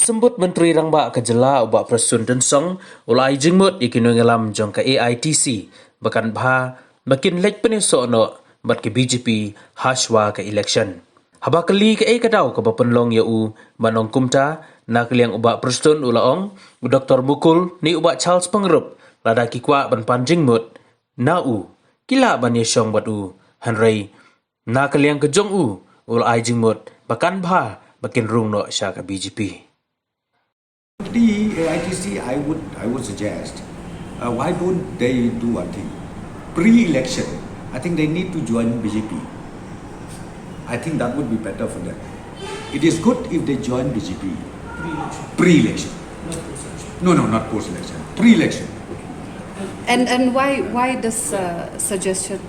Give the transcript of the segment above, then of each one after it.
Sembut Menteri Rangba Kejela ubak Prestone dan Song ulai jingmut ikinoi ngalam jong ka AITC bakan bha makin lek pynïasoh no bat ke BJP shuwa ka ilekshon. Haba kali ke kadau ka bapenlong ya u manong kumta na kaliang ubak Prestone ulaong u Dr Mukul ni ubak Charles Pengrup lada ki kwa ban pan jingmut na u kila ban yeshong bat u hanrei na kaliang ke jong u ulai jingmut bakan bha makin rung no sya ka BJP. The ITC, I would suggest, why don't they do one thing? Pre-election, I think they need to join BJP. I think that would be better for them. It is good if they join BJP. Pre-election. Not post-election. No, not post-election. Pre-election. And why this suggestion?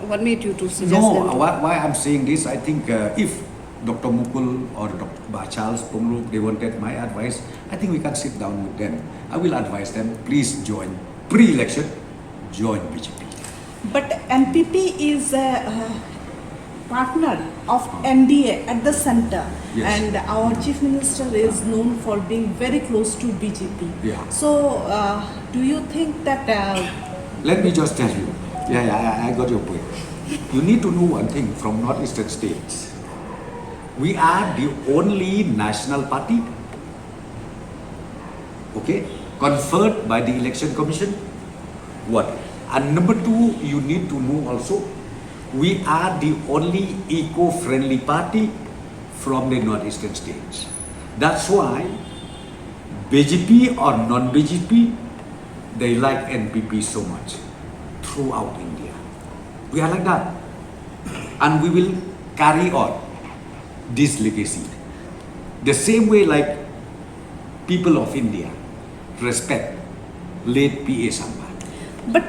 What made you to suggest them? No, why I'm saying this, I think if Dr Mukul or Dr Charles Pengrup, they wanted my advice, I think we can sit down with them. I will advise them, please join pre-election, join BJP. But NPP is a partner of NDA at the center, Yes. and our Chief Minister is known for being very close to BJP. Yeah. So, do you think that... Let me just tell you, I got your point. You need to know one thing from northeastern states. We are the only national party, okay, conferred by the Election Commission. What? And number two, you need to know also, we are the only eco-friendly party from the northeastern states. That's why BJP or non-BJP, they like NPP so much throughout India. We are like that. And we will carry on this legacy. The same way like people of India respect late pynïasoh. But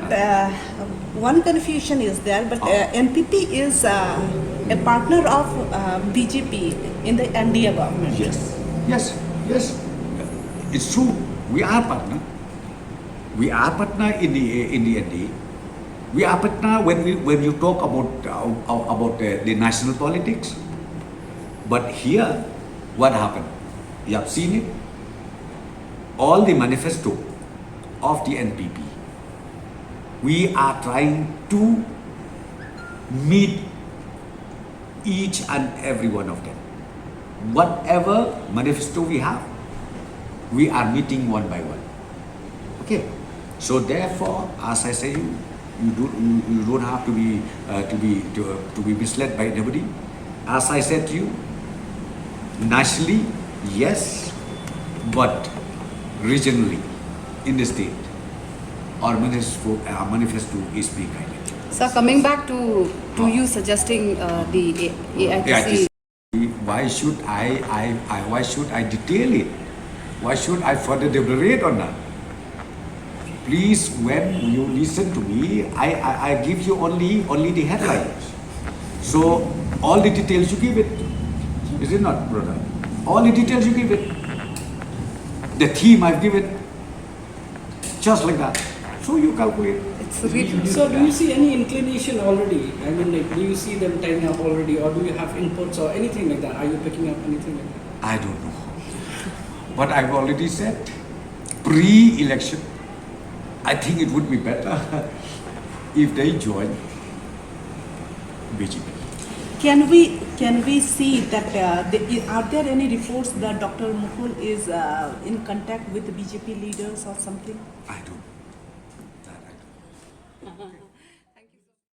one confusion is there, but NPP is a partner of BJP in the NDA government. Yes. It's true. We are partner. We are partner in the NDA. We are partner when you talk about the national politics. But here, what happened? You have seen it. All the manifesto of the NPP. We are trying to meet each and every one of them. Whatever manifesto we have, we are meeting one by one. Okay. So therefore, as I say, you don't have to be misled by anybody. As I said to you, nationally, yes, but regionally, in the state, our manifesto is being highlighted. So coming back to you suggesting the AITC. Why should I detail it? Why should I further deliberate on that? Please, when you listen to me, I give you only the headlines. So all the details you give it. Is it not, brother? All the details you give it. The theme I've given. Just like that. So you calculate. So do you see any inclination already? I mean, like, do you see them tying up already, or do you have inputs or anything like that? Are you picking up anything like that? I don't know. But I've already said, pre-election, I think it would be better if they join BJP. Can we see that are there any reports that Dr Mukul is in contact with the BJP leaders or something? I don't know.